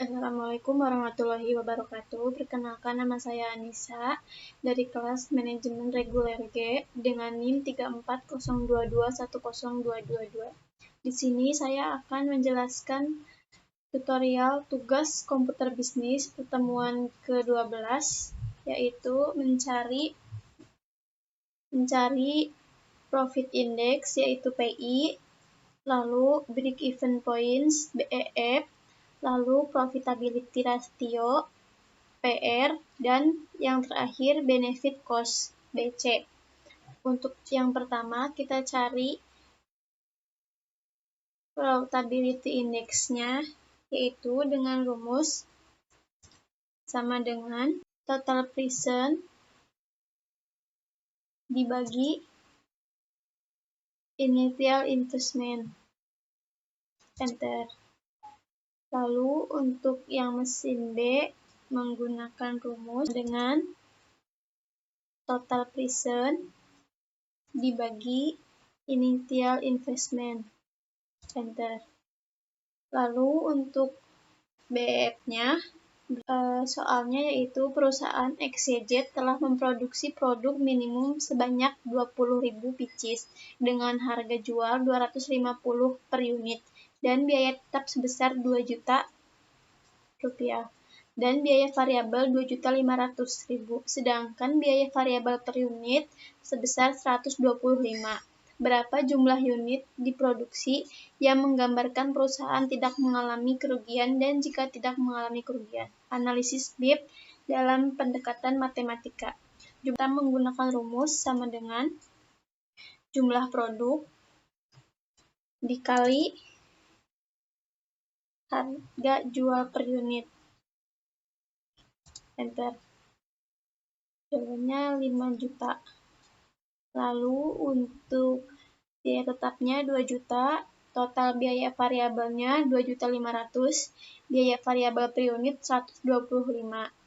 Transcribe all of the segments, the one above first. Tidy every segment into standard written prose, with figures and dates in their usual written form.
Assalamualaikum warahmatullahi wabarakatuh. Perkenalkan, nama saya Anissa dari kelas Manajemen Reguler G dengan NIM 3402210222. Di sini saya akan menjelaskan tutorial tugas komputer bisnis pertemuan ke-12, yaitu mencari profit index, yaitu PI, lalu break even points, BEF, lalu profitability ratio, PR, dan yang terakhir benefit cost, BC. Untuk yang pertama, kita cari profitability index-nya, yaitu dengan rumus sama dengan total present dibagi initial investment. Enter. Lalu untuk yang mesin B, menggunakan rumus dengan total present dibagi initial investment. Enter. Lalu untuk BF-nya, soalnya yaitu perusahaan XYZ telah memproduksi produk minimum sebanyak 20.000 pieces dengan harga jual 250 per unit dan biaya tetap sebesar 2 juta rupiah dan biaya variabel 2.500.000, sedangkan biaya variabel per unit sebesar 125. Berapa jumlah unit diproduksi yang menggambarkan perusahaan tidak mengalami kerugian dan jika tidak mengalami kerugian. Analisis BIP dalam pendekatan matematika. Kita menggunakan rumus sama dengan jumlah produk dikali harga jual per unit. Enter. Jawabannya 5 juta. Lalu untuk biaya tetapnya 2 juta, total biaya variabelnya 2.500.000, biaya variabel per unit 125,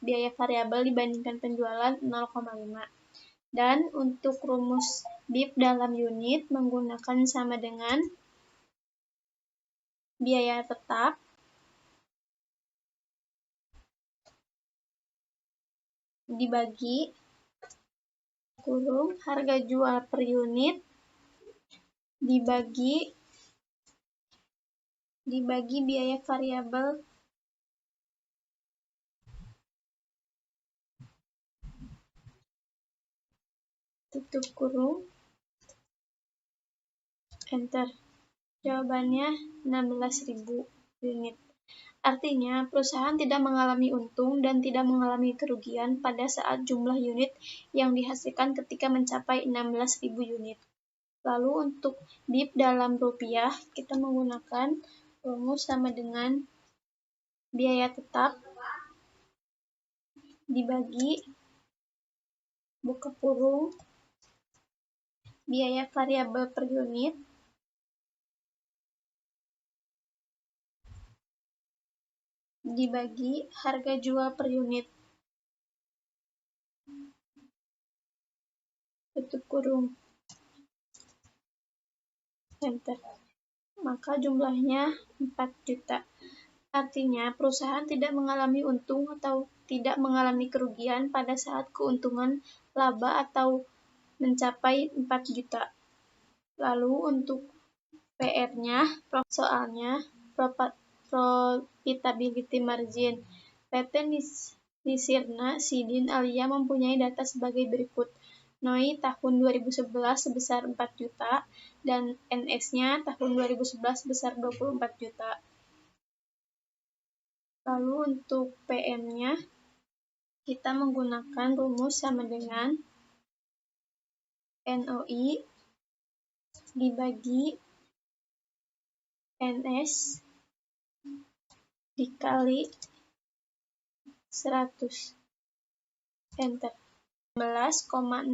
biaya variabel dibandingkan penjualan 0,5. Dan untuk rumus BIP dalam unit menggunakan sama dengan biaya tetap dibagi kurung harga jual per unit dibagi biaya variabel tutup kurung. Enter. Jawabannya 16.000 unit. Artinya, perusahaan tidak mengalami untung dan tidak mengalami kerugian pada saat jumlah unit yang dihasilkan ketika mencapai 16.000 unit. Lalu untuk BIP dalam rupiah, kita menggunakan rumus sama dengan biaya tetap dibagi buka kurung biaya variabel per unit dibagi harga jual per unit. Tutup kurung. Enter. Maka jumlahnya 4 juta. Artinya, perusahaan tidak mengalami untung atau tidak mengalami kerugian pada saat keuntungan laba atau mencapai 4 juta. Lalu untuk PR-nya, soalnya profitability margin. PT Nisirna Sidin Alia mempunyai data sebagai berikut. NOI tahun 2011 sebesar 4 juta dan NS-nya tahun 2011 sebesar 24 juta. Lalu untuk PM-nya, kita menggunakan rumus sama dengan NOI dibagi NS dikali 100. Enter. 11,67%.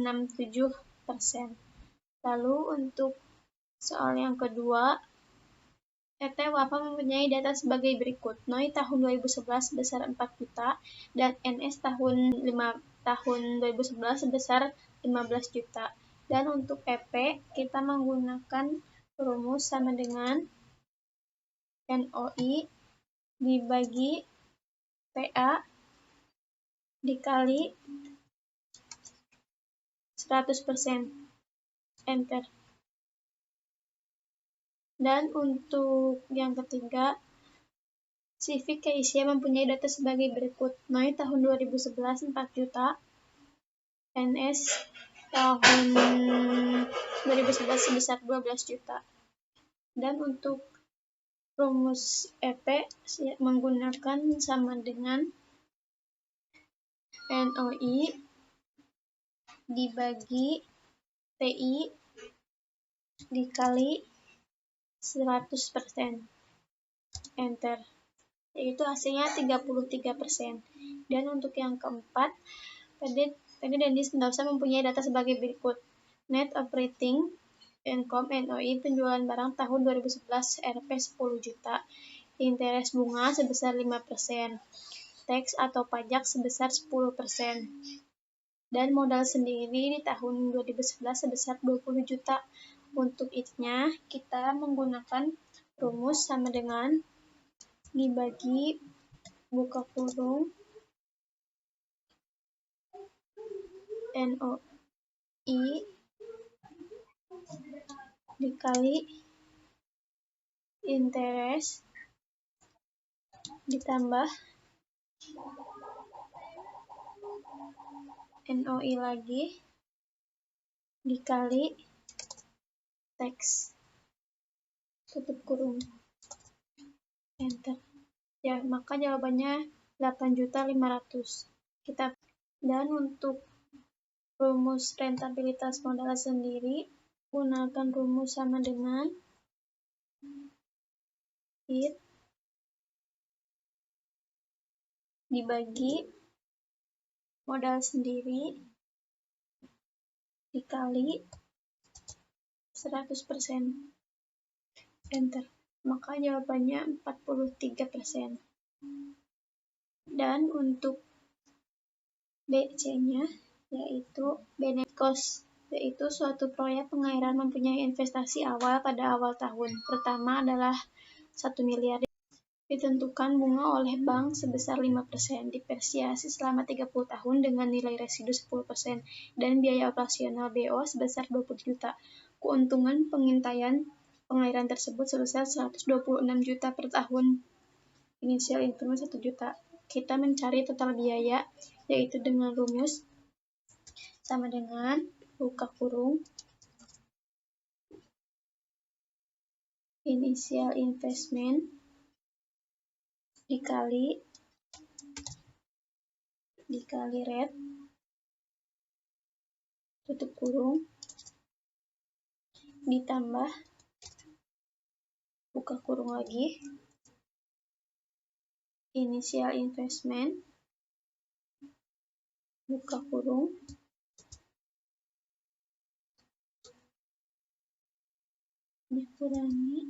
Lalu untuk soal yang kedua, PT Wafa mempunyai data sebagai berikut. NOI tahun 2011 sebesar 4 juta dan NS tahun 2011 sebesar 15 juta. Dan untuk EP, kita menggunakan rumus sama dengan NOI dibagi PA dikali 100%. Enter. Dan untuk yang ketiga, Civic Asia mempunyai data sebagai berikut. NOI tahun 2011 4 juta, NS tahun 2011 sebesar 12 juta. Dan untuk rumus EP menggunakan sama dengan NOI dibagi TI dikali 100%. Enter. Yaitu hasilnya 33%. Dan untuk yang keempat, PD Denis Sentosa mempunyai data sebagai berikut. Net operating income NOI penjualan barang tahun 2011 Rp 10 juta. Interes bunga sebesar 5%. Tax atau pajak sebesar 10%. Dan modal sendiri di tahun 2011 sebesar 20 juta. Untuk it-nya, kita menggunakan rumus sama dengan dibagi buka kurung NOI dikali interes ditambah NOI lagi dikali tax, tutup kurung. Enter. Ya, maka jawabannya 8.500.000. Dan untuk rumus rentabilitas modal sendiri, gunakan rumus sama dengan it dibagi modal sendiri dikali 100%. Enter. Maka jawabannya 43%. Dan untuk BC-nya yaitu benefit cost, yaitu suatu proyek pengairan mempunyai investasi awal pada awal tahun. Pertama adalah 1 miliar. Ditentukan bunga oleh bank sebesar 5%, depresiasi selama 30 tahun dengan nilai residu 10%, dan biaya operasional BO sebesar 20 juta. Keuntungan pengintaian pengairan tersebut sebesar 126 juta per tahun. Inisial investment 1 juta. Kita mencari total biaya, yaitu dengan rumus sama dengan buka kurung inisial investment dikali rate, tutup kurung, ditambah buka kurung lagi inisial investment buka kurung dikurangi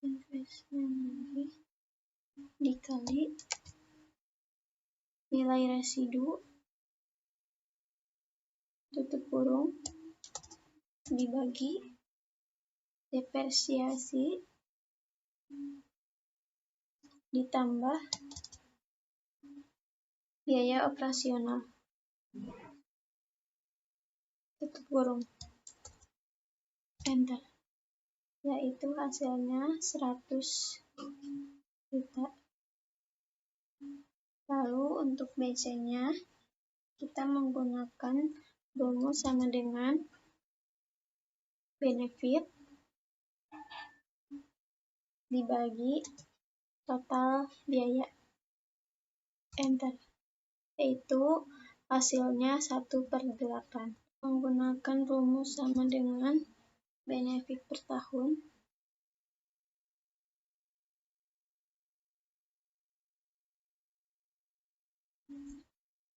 investment lagi dikali nilai residu, tutup kurung, dibagi depresiasi ditambah biaya operasional, tutup kurung. Enter. Yaitu hasilnya 100 juta. Lalu untuk BC-nya kita menggunakan rumus sama dengan benefit dibagi total biaya. Enter. Yaitu hasilnya 1/8. Menggunakan rumus sama dengan benefit per tahun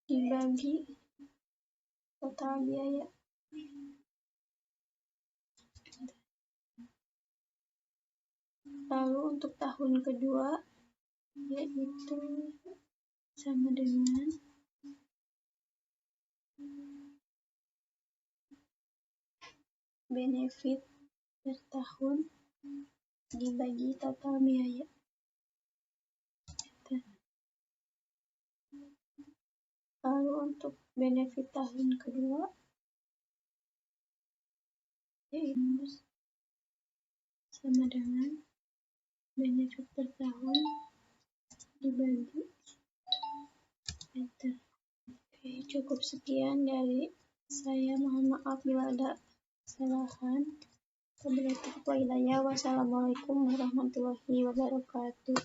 dibagi total biaya. Lalu untuk tahun kedua yaitu sama dengan benefit per tahun dibagi total biaya. Lalu untuk benefit tahun kedua, yaitu sama dengan benefit per tahun dibagi meter. Oke, cukup sekian dari saya. Mohon maaf bila ada kesalahan. Wassalamualaikum warahmatullahi wabarakatuh.